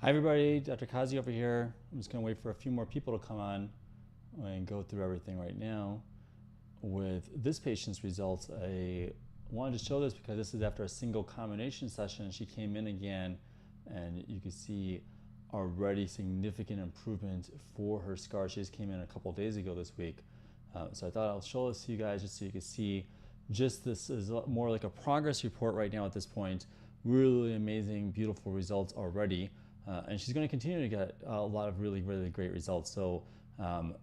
Hi everybody, Dr. Qazi over here. I'm just going to wait for a few more people to come on and go through everything right now. With this patient's results, I wanted to show this because this is after a single combination session. She came in again and you can see already significant improvement for her scar. She just came in a couple days ago this week. So I thought I'll show this to you guys just so you can see just this is more like a progress report right now at this point. Really amazing, beautiful results already. And she's going to continue to get a lot of really great results. So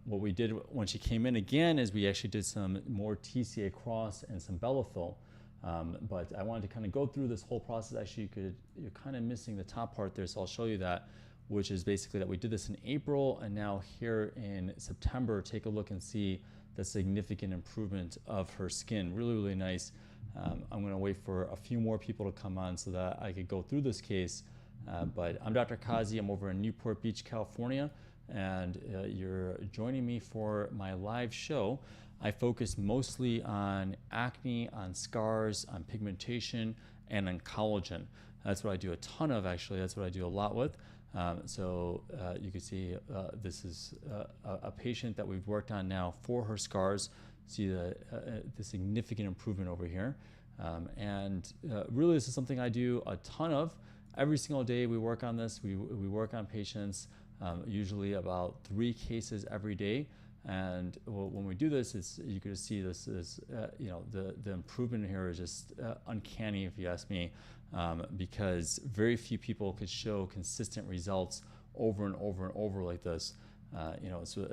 what we did when she came in again is we actually did some more TCA Cross and some Bellafill. But I wanted to kind of go through this whole process. Actually, you're kind of missing the top part there, so I'll show you that, which is basically that we did this in April, and now here in September, take a look and see the significant improvement of her skin. Really nice. I'm going to wait for a few more people to come on so that I could go through this case. But I'm Dr. Qazi. I'm over in Newport Beach, California, and you're joining me for my live show. I focus mostly on acne, on scars, on pigmentation, and on collagen. That's what I do a ton of, actually. That's what I do a lot with. So you can see this is a patient that we've worked on now for her scars. See the significant improvement over here. Really, this is something I do a ton of. Every single day we work on this. We work on patients, usually about 3 cases every day. And when we do this, you can see this is, the improvement here is just uncanny, if you ask me, because very few people could show consistent results over and over like this. So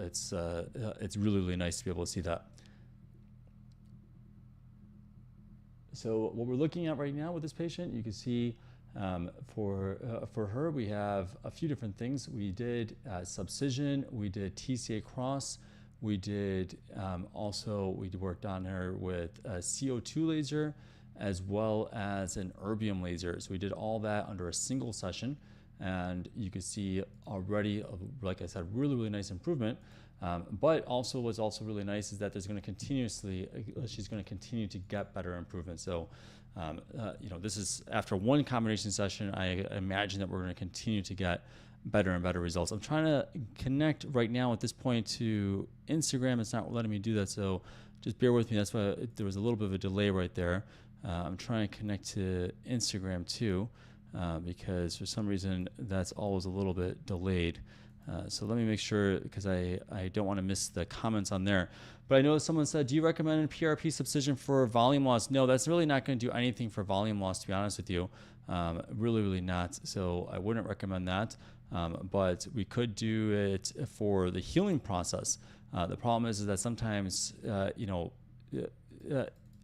it's really nice to be able to see that. So what we're looking at right now with this patient, you can see for her, we have a few different things. We did Subcision, we did TCA Cross, we did we worked on her with a CO2 laser as well as an Erbium laser. So we did all that under a single session, and you can see already, like I said, really nice improvement. But also what's also really nice is that she's going to continue to get better improvement. So, this is after one combination session. I imagine that we're going to continue to get better and better results. I'm trying to connect right now at this point to Instagram. It's not letting me do that, so just bear with me. That's why there was a little bit of a delay right there. I'm trying to connect to Instagram too, because for some reason that's always a little bit delayed. So let me make sure, because I don't want to miss the comments on there. But I know someone said, do you recommend PRP subcision for volume loss? No, that's really not going to do anything for volume loss, to be honest with you. Really not. So I wouldn't recommend that. But we could do it for the healing process. The problem is that sometimes,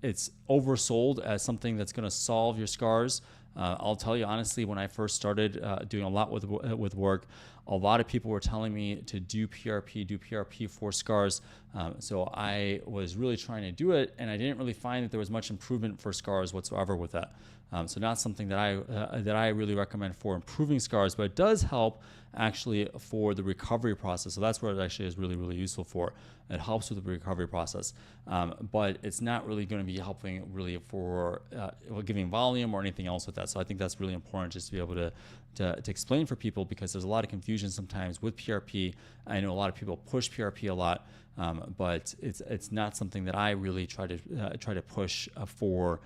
it's oversold as something that's going to solve your scars. I'll tell you honestly, when I first started doing a lot with work, a lot of people were telling me to do PRP for scars. So I was really trying to do it, and I didn't really find that there was much improvement for scars whatsoever with that. So not something that I really recommend for improving scars, but it does help actually for the recovery process. So that's what it actually is really useful for. It helps with the recovery process, but it's not really going to be helping really for giving volume or anything else with that. So I think that's really important just to be able to explain for people, because there's a lot of confusion sometimes with PRP. I know a lot of people push PRP a lot, but it's not something that I really try to push for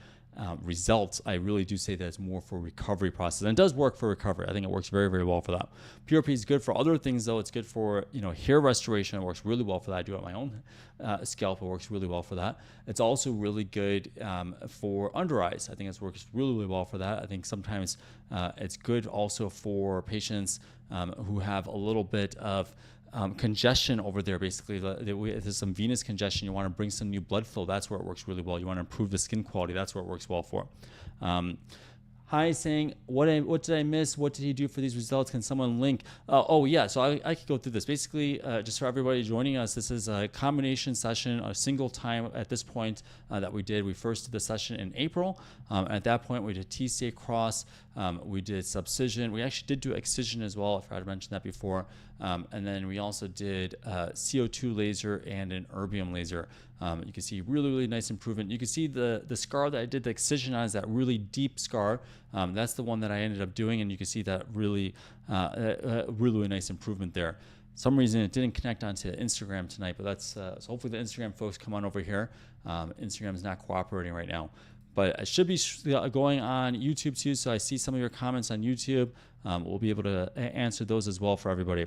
results. I really do say that it's more for recovery process, and it does work for recovery. I think it works very well for that. PRP is good for other things though. It's good for hair restoration. It works really well for that. I do it on my own scalp. It works really well for that. It's also really good for under eyes. I think it works really well for that. I think sometimes it's good also for patients who have a little bit of congestion over there. Basically, there's some venous congestion. You want to bring some new blood flow. That's where it works really well. You want to improve the skin quality. That's where it works well for. Hi, saying, what did I miss? What did he do for these results? Can someone link? Oh yeah, so I could go through this. Basically, just for everybody joining us, this is a combination session, a single time at this point that we did. We first did the session in April. At that point, we did TCA Cross. We did Subcision. We actually did do Excision as well, if I had mentioned that before. And then we also did CO2 laser and an Erbium laser. You can see really nice improvement. You can see the scar that I did the excision on is that really deep scar. That's the one that I ended up doing, and you can see that really nice improvement there. Some reason it didn't connect onto Instagram tonight, but that's so hopefully the Instagram folks come on over here. Instagram is not cooperating right now, but I should be going on YouTube too. So I see some of your comments on YouTube. We'll be able to answer those as well for everybody.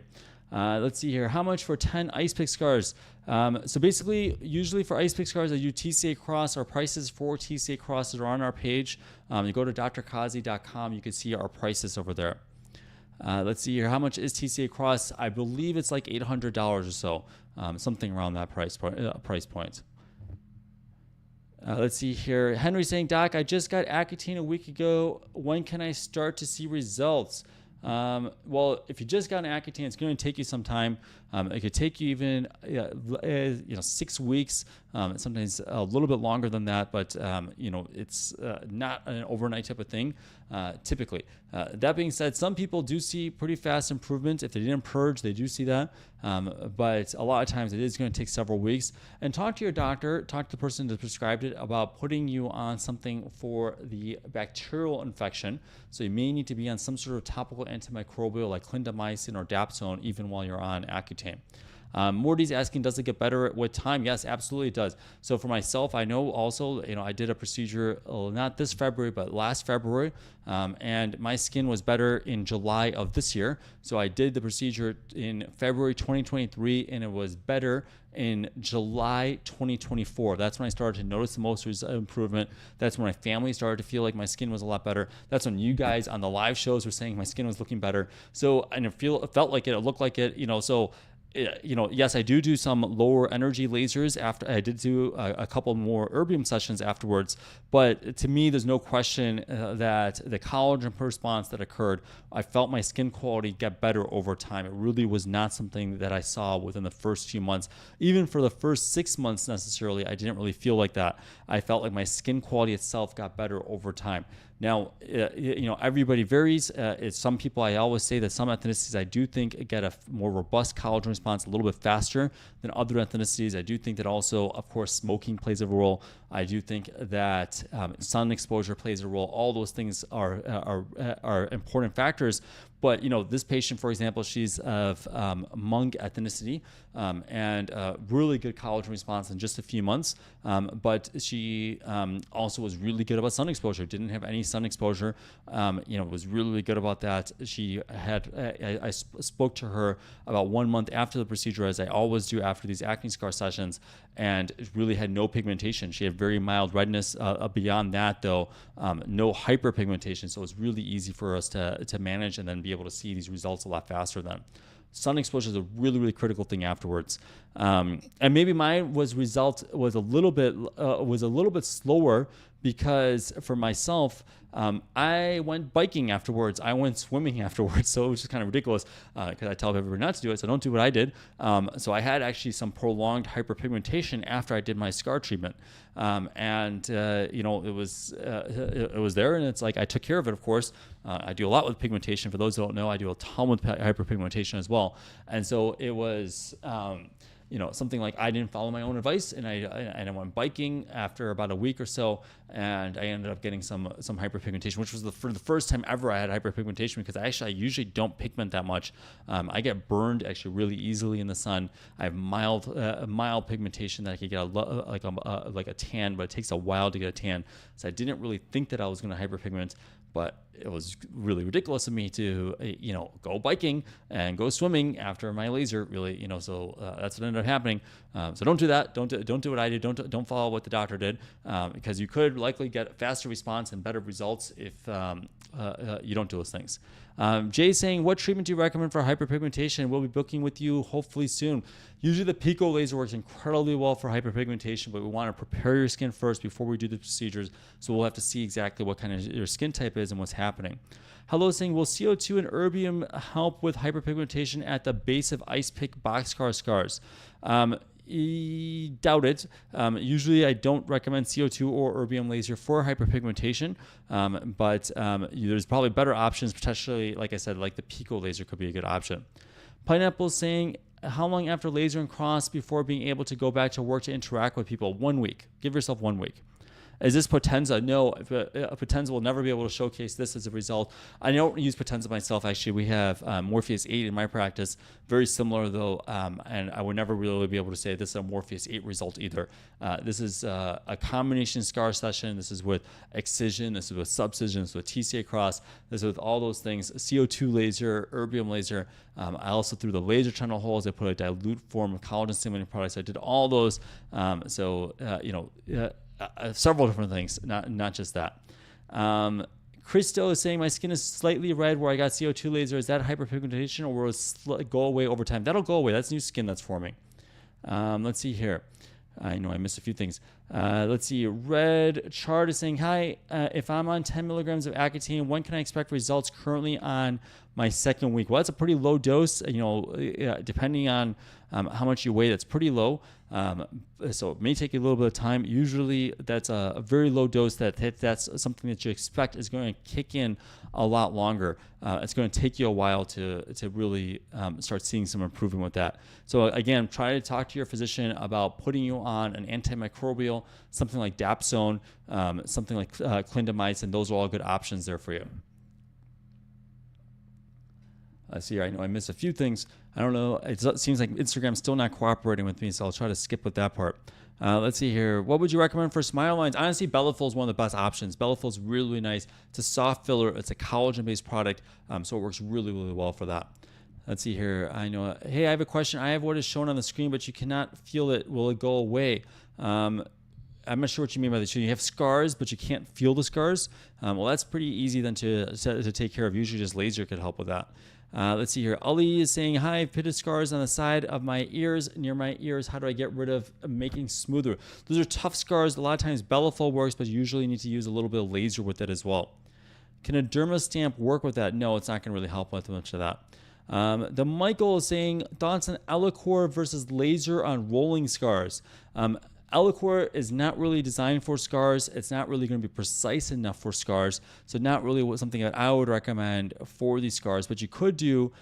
Let's see here. How much for 10 ice pick scars? So basically, usually for ice pick scars, I do TCA Cross. Our prices for TCA Cross are on our page. You go to drqazi.com. You can see our prices over there. Let's see here. How much is TCA Cross? I believe it's like $800 or so, something around that price point. Let's see here. Henry saying, Doc, I just got Accutane a week ago. When can I start to see results? Well, if you just got an Accutane, it's going to take you some time. It could take you even 6 weeks, sometimes a little bit longer than that, but it's not an overnight type of thing typically. That being said, some people do see pretty fast improvement. If they didn't purge, they do see that, but a lot of times it is going to take several weeks. And talk to your doctor, talk to the person that prescribed it about putting you on something for the bacterial infection. So you may need to be on some sort of topical antimicrobial like clindamycin or dapsone even while you're on Accutane. Morty's asking, does it get better with time? Yes, absolutely it does. So for myself, I know also, I did a procedure not this February, but last February, and my skin was better in July of this year. So I did the procedure in February 2023, and it was better in July 2024. That's when I started to notice the most improvement. That's when my family started to feel like my skin was a lot better. That's when you guys on the live shows were saying my skin was looking better. So, and it felt like it, it looked like it, so yes, I do some lower energy lasers after. I did do a couple more Erbium sessions afterwards, but to me, there's no question that the collagen response that occurred, I felt my skin quality get better over time. It really was not something that I saw within the first few months. Even for the first 6 months necessarily, I didn't really feel like that. I felt like my skin quality itself got better over time. Now, everybody varies. Some people, I always say that some ethnicities I do think get a more robust collagen response a little bit faster than other ethnicities. I do think that also, of course, smoking plays a role. I do think that sun exposure plays a role. All those things are important factors. But, this patient, for example, she's of Hmong ethnicity and really good collagen response in just a few months. But she also was really good about sun exposure, didn't have any sun exposure, was really good about that. She had, I spoke to her about 1 month after the procedure, as I always do after these acne scar sessions, and really had no pigmentation. She had very mild redness. Beyond that, though, no hyperpigmentation. So it was really easy for us to manage and then be able to see these results a lot faster then. Sun exposure is a really critical thing afterwards. And maybe mine was a little bit slower because for myself, I went biking afterwards. I went swimming afterwards. So it was just kind of ridiculous because I tell everybody not to do it. So don't do what I did. So I had actually some prolonged hyperpigmentation after I did my scar treatment. It was there, and it's like I took care of it, of course. I do a lot with pigmentation. For those who don't know, I do a ton with hyperpigmentation as well. And so it was something like I didn't follow my own advice, and I went biking after about a week or so, and I ended up getting some hyperpigmentation, which was for the first time ever I had hyperpigmentation, because I usually don't pigment that much. I get burned actually really easily in the sun. I have mild pigmentation that I could get like a tan, but it takes a while to get a tan. So I didn't really think that I was going to hyperpigment. But it was really ridiculous of me to, go biking and go swimming after my laser. Really, so that's what ended up happening. So don't do that. Don't do what I did. Don't follow what the doctor did, because you could likely get faster response and better results if you don't do those things. Jay's saying, what treatment do you recommend for hyperpigmentation? We'll be booking with you hopefully soon. Usually the Pico Laser works incredibly well for hyperpigmentation, but we want to prepare your skin first before we do the procedures. So we'll have to see exactly what kind of your skin type is and what's happening. Hello saying, will CO2 and Erbium help with hyperpigmentation at the base of ice pick boxcar scars? Doubt it. Usually I don't recommend CO2 or Erbium laser for hyperpigmentation, but there's probably better options, potentially, like I said, like the Pico Laser could be a good option. Pineapple saying, how long after laser and cross before being able to go back to work to interact with people? 1 week. Give yourself 1 week. Is this Potenza? No, Potenza will never be able to showcase this as a result. I don't use Potenza myself, actually. We have Morpheus 8 in my practice. Very similar, though, and I would never really be able to say this is a Morpheus 8 result either. This is a combination scar session. This is with excision. This is with subcision. This is with TCA Cross. This is with all those things. CO2 laser, Erbium laser. I also threw the laser tunnel holes. I put a dilute form of collagen stimulating products. I did all those. Several different things, not just that. Christo is saying my skin is slightly red where I got CO2 laser. Is that hyperpigmentation or will it go away over time? That'll go away. That's new skin that's forming. Let's see here. I know I missed a few things. Let's see. Red Chart is saying, hi, if I'm on 10 milligrams of Accutane, when can I expect results currently on my second week? Well, that's a pretty low dose, depending on how much you weigh, that's pretty low. So it may take a little bit of time. Usually that's a very low dose that's something that you expect is going to kick in a lot longer. It's going to take you a while to really start seeing some improvement with that. So again, try to talk to your physician about putting you on an antimicrobial, something like Dapsone, something like clindamycin. Those are all good options there for you. I see. I know I missed a few things. I don't know. It seems like Instagram's still not cooperating with me, so I'll try to skip with that part. Let's see here. What would you recommend for smile lines? Honestly, Belafil is one of the best options. Belafil is really, really nice. It's a soft filler. It's a collagen-based product, so it works really, really well for that. Let's see here. I know. Hey, I have a question. I have what is shown on the screen, but you cannot feel it. Will it go away? I'm not sure what you mean by this. You have scars, but you can't feel the scars. Well, that's pretty easy then to take care of. Usually just laser could help with that. Let's see here. Ali is saying, hi, pitted scars on the side of my ears, near my ears. How do I get rid of making smoother? Those are tough scars. A lot of times Belafil works, but you usually need to use a little bit of laser with it as well. Can a derma stamp work with that? No, it's not going to really help with much of that. The Michael is saying, thoughts on Elocore versus laser on rolling scars. Elocore is not really designed for scars. It's not really going to be precise enough for scars. So not really something that I would recommend for these scars. But you could do,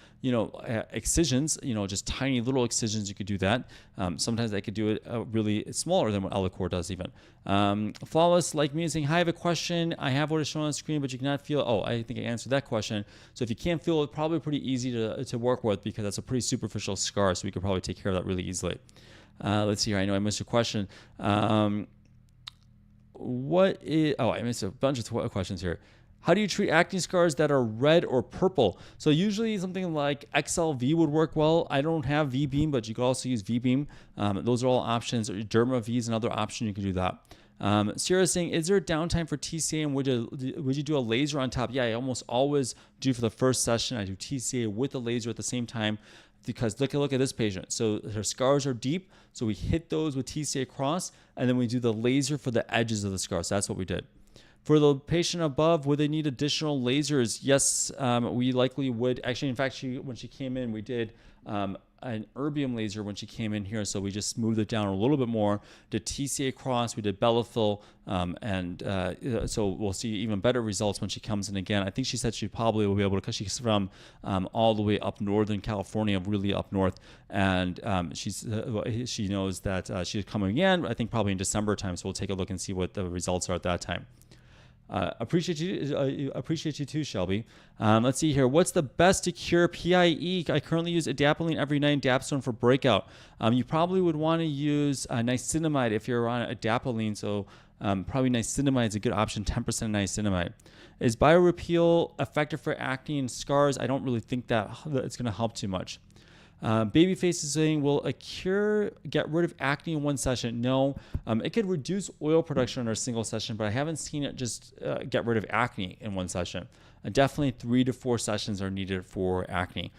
excisions, just tiny little excisions. You could do that. Sometimes I could do it really smaller than what Elocore does even. Flawless like me is saying, hi, I have a question. I have what is shown on the screen, but you cannot feel. Oh, I think I answered that question. So if you can't feel it, probably pretty easy to work with because that's a pretty superficial scar. So we could probably take care of that really easily. Let's see here. I know I missed a question. I missed a bunch of questions here. How do you treat acne scars that are red or purple? So usually something like XLV would work well. I don't have V-Beam, but you could also use V-Beam. Those are all options. Derma V is another option. You can do that. Sierra is saying, is there a downtime for TCA and would you do a laser on top? Yeah, I almost always do for the first session. I do TCA with a laser at the same time. Because look at this patient. So her scars are deep. So we hit those with TCA Cross, and then we do the laser for the edges of the scars. So that's what we did. For the patient above, would they need additional lasers? Yes, we likely would. Actually, in fact, when she came in, we did an Erbium laser when she came in here. So we just smoothed it down a little bit more. Did TCA Cross, we did Belafil, so we'll see even better results when she comes in again. I think she said she probably will be able to, because she's from all the way up northern California, really up north, and she knows that she's coming again. I think probably in December time. So we'll take a look and see what the results are at that time. Appreciate you too, Shelby. Let's see here. What's the best to cure PIE? I currently use adapalene every night and Dapsone for breakout. You probably would want to use niacinamide if you're on adapalene. So probably niacinamide is a good option. 10% niacinamide. Is BioRepeal effective for acne and scars? I don't really think that it's going to help too much. Babyface is saying, will a cure get rid of acne in one session? No. It could reduce oil production in a single session, but I haven't seen it just get rid of acne in one session. Definitely 3 to 4 sessions are needed for acne.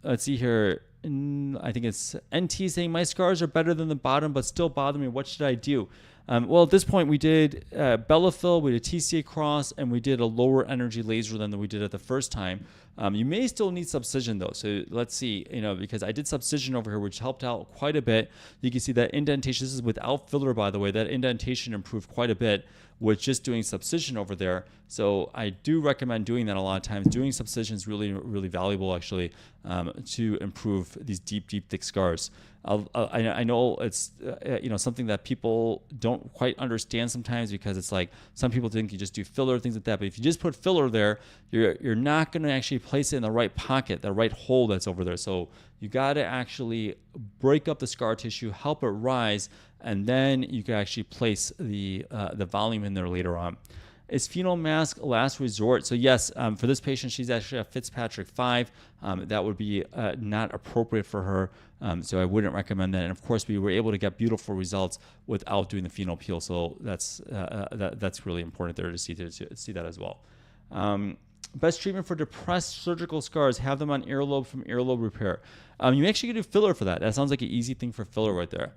Let's see here. I think it's NT saying, my scars are better than the bottom, but still bother me. What should I do? Well, at this point, we did Belafil, we did TCA Cross, and we did a lower energy laser than we did at the first time. You may still need Subcision, though. So let's see, because I did Subcision over here, which helped out quite a bit. You can see that indentation. This is without filler, by the way. That indentation improved quite a bit. with just doing subcision over there. So I do recommend doing that a lot of times. Doing subcision is really, really valuable actually to improve these deep, thick scars. I know it's something that people don't quite understand sometimes, because it's like some people think you just do filler, things like that. But if you just put filler there, you're not going to actually place it in the right pocket, the right hole that's over there. So you got to actually break up the scar tissue, help it rise, and then you can actually place the volume in there later on. Is phenol mask last resort? So yes, for this patient, she's actually a Fitzpatrick 5. That would be not appropriate for her, so I wouldn't recommend that. And of course, we were able to get beautiful results without doing the phenol peel, so that's really important there to see that as well. Best treatment for depressed surgical scars: have them on earlobe from earlobe repair. You actually can do filler for that. That sounds like an easy thing for filler right there.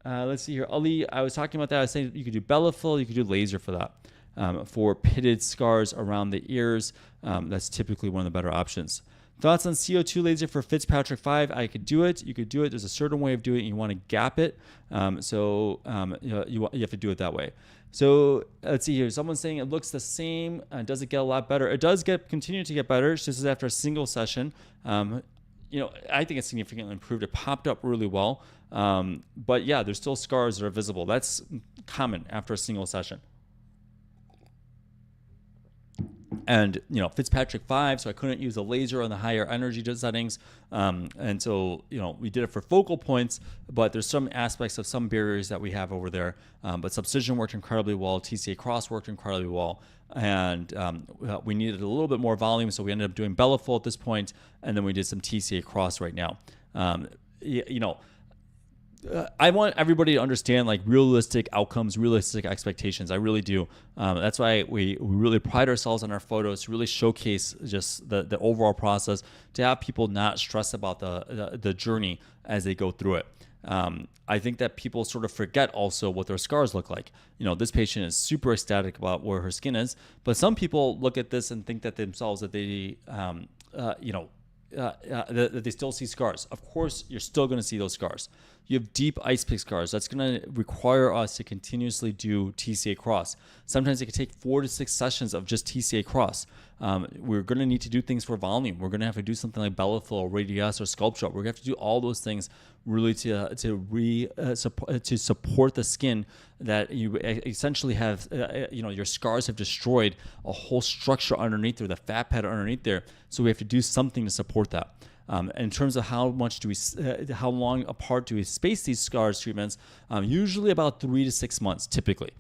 Let's see here. Ali, I was talking about that. I was saying you could do Bellafill, you could do laser for that. For pitted scars around the ears, that's typically one of the better options. Thoughts on CO2 laser for Fitzpatrick 5? I could do it. You could do it. There's a certain way of doing it. You want to gap it. You have to do it that way. So let's see here. Someone's saying it looks the same. Does it get a lot better? It does continue to get better. This is after a single session. I think it's significantly improved. It popped up really well. But yeah, there's still scars that are visible. That's common after a single session. And Fitzpatrick 5, so I couldn't use a laser on the higher energy settings, and so we did it for focal points, but there's some aspects of some barriers that we have over there. But Subcision worked incredibly well, TCA Cross worked incredibly well, and we needed a little bit more volume, so we ended up doing Bellafill at this point, and then we did some TCA Cross right now. I want everybody to understand like realistic outcomes, realistic expectations. I really do. That's why we really pride ourselves on our photos to really showcase just the overall process, to have people not stress about the journey as they go through it. I think that people sort of forget also what their scars look like. This patient is super ecstatic about where her skin is, but some people look at this and think that themselves that they that they still see scars. Of course, you're still going to see those scars. You have deep ice pick scars. That's going to require us to continuously do TCA Cross. Sometimes it can take 4 to 6 sessions of just TCA Cross. We're going to need to do things for volume. We're going to have to do something like Bellafill or Radius or Sculptra. We're going to have to do all those things really to support the skin that you essentially have. Your scars have destroyed a whole structure underneath there, the fat pad underneath there. So we have to do something to support that. In terms of how long apart do we space these scars treatments? Usually about 3 to 6 months, typically.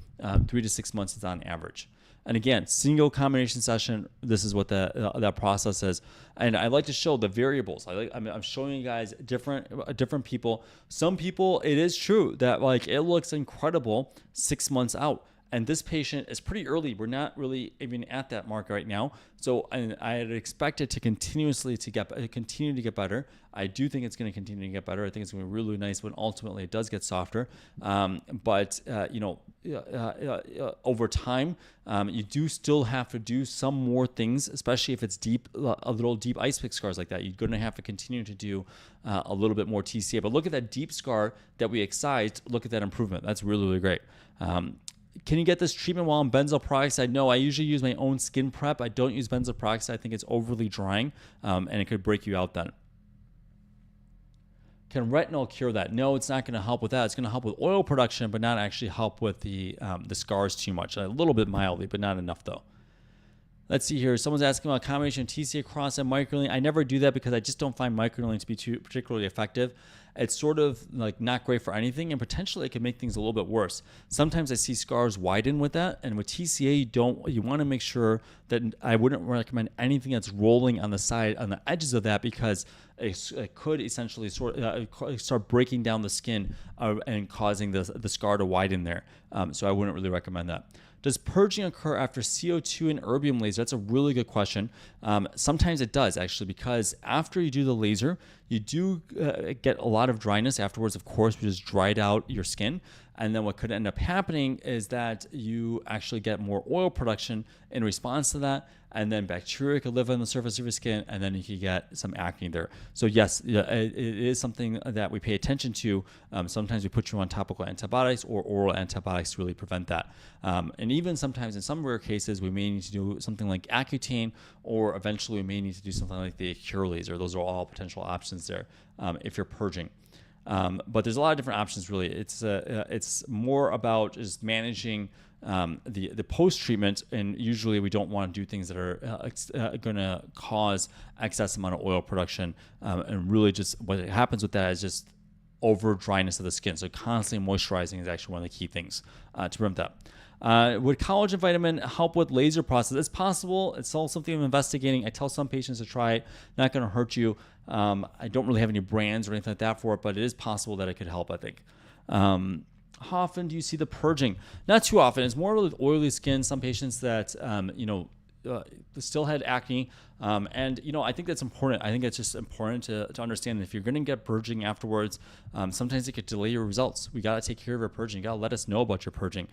3 to 6 months is on average. And again, single combination session, this is what that process is. And I like to show the variables. I'm showing you guys different people. Some people, it is true that like it looks incredible 6 months out. And this patient is pretty early. We're not really even at that mark right now. So I'd expect it to continue to get better. I do think it's going to continue to get better. I think it's going to be really nice when ultimately it does get softer. But over time, you do still have to do some more things, especially if it's a little deep ice pick scars like that. You're going to have to continue to do a little bit more TCA. But look at that deep scar that we excised. Look at that improvement. That's really, really great. Can you get this treatment while on benzoyl peroxide? No, I usually use my own skin prep. I don't use benzoyl peroxide. I think it's overly drying, and it could break you out then. Can retinol cure that? No, it's not going to help with that. It's going to help with oil production, but not actually help with the scars too much. A little bit mildly, but not enough though. Let's see here. Someone's asking about a combination of TCA Cross and microneedling. I never do that because I just don't find microneedling to be particularly effective. It's sort of like not great for anything, and potentially it can make things a little bit worse. Sometimes I see scars widen with that, and with TCA, you want to make sure that I wouldn't recommend anything that's rolling on the side, on the edges of that, because it could essentially start breaking down the skin and causing the scar to widen there. So I wouldn't really recommend that. Does purging occur after CO2 and erbium laser? That's a really good question. Sometimes it does, actually, because after you do the laser, you do get a lot of dryness afterwards, of course, which has dried out your skin. And then what could end up happening is that you actually get more oil production in response to that. And then bacteria could live on the surface of your skin, and then you could get some acne there. So yes, it is something that we pay attention to. Sometimes we put you on topical antibiotics or oral antibiotics to really prevent that. And even sometimes in some rare cases, we may need to do something like Accutane, or eventually we may need to do something like the Pico Laser. Those are all potential options there if you're purging. But there's a lot of different options really. It's more about just managing the post-treatment, and usually we don't want to do things that are going to cause excess amount of oil production, and really just what happens with that is just over dryness of the skin. So constantly moisturizing is actually one of the key things to prevent that. Would collagen vitamin help with laser process? It's possible. It's all something I'm investigating. I tell some patients to try it. Not going to hurt you. I don't really have any brands or anything like that for it, but it is possible that it could help, I think. How often do you see the purging? Not too often. It's more with oily skin. Some patients that, still had acne. And, I think that's important. I think it's just important to understand that if you're going to get purging afterwards, sometimes it could delay your results. We got to take care of your purging. You got to let us know about your purging.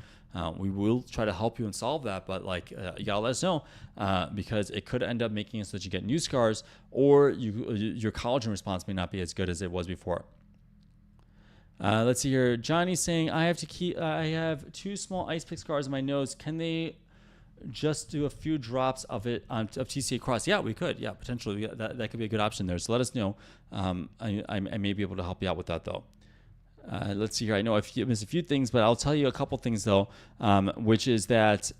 We will try to help you and solve that, but you got to let us know because it could end up making it so that you get new scars, or your collagen response may not be as good as it was before. Let's see here. Johnny's saying, I have 2 small ice pick scars on my nose. Can they just do a few drops of it of TCA Cross? Yeah, we could. Yeah, potentially. That could be a good option there. So let us know. I may be able to help you out with that though. Let's see here. I know I missed a few things, but I'll tell you a couple things though, which is that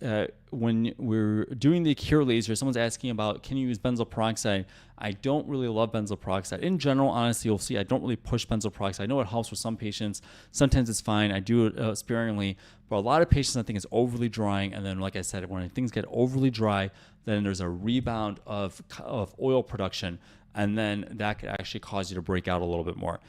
when we're doing the Pico Laser, someone's asking about, can you use benzoyl peroxide? I don't really love benzoyl peroxide. In general, honestly, you'll see I don't really push benzoyl peroxide. I know it helps for some patients. Sometimes it's fine. I do it sparingly. But a lot of patients, I think, it's overly drying. And then, like I said, when things get overly dry, then there's a rebound of oil production. And then that could actually cause you to break out a little bit more.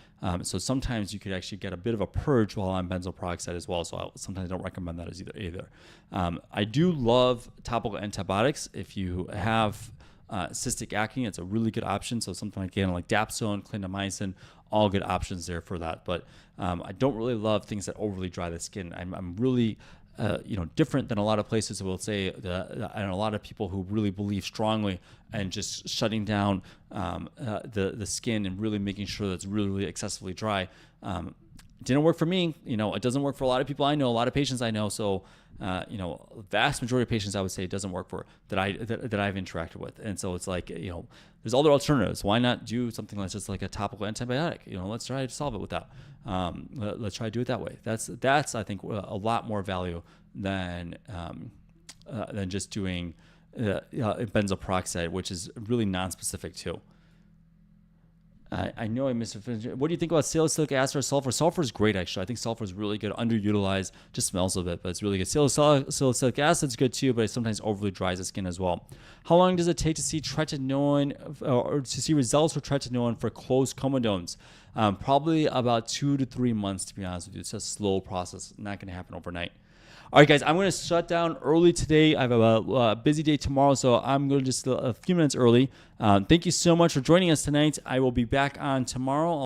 So sometimes you could actually get a bit of a purge while on benzoyl peroxide as well. So I sometimes don't recommend that as either. I do love topical antibiotics. If you have cystic acne, it's a really good option. So something like Dapsone, clindamycin, all good options there for that. But I don't really love things that overly dry the skin. I'm really different than a lot of places will say, and a lot of people who really believe strongly and just shutting down the skin and really making sure that it's really, really excessively dry. Didn't work for me. It doesn't work for a lot of people I know, a lot of patients I know. So, vast majority of patients I would say it doesn't work for that I've interacted with. And so it's like, there's other alternatives. Why not do something that's just like a topical antibiotic? Let's try to solve it with that. Let's try to do it that way. That's I think a lot more value than just doing benzoyl peroxide, which is really non-specific too. I know I missed it. What do you think about salicylic acid or sulfur? Sulfur is great, actually. I think sulfur is really good, underutilized, just smells a bit, but it's really good. Salicylic acid is good too, but it sometimes overly dries the skin as well. How long does it take to see tretinoin or to see results for tretinoin for closed comedones? Probably about 2 to 3 months, to be honest with you. It's a slow process, not going to happen overnight. All right, guys, I'm going to shut down early today. I have a busy day tomorrow, so I'm going to just a few minutes early. Thank you so much for joining us tonight. I will be back on tomorrow.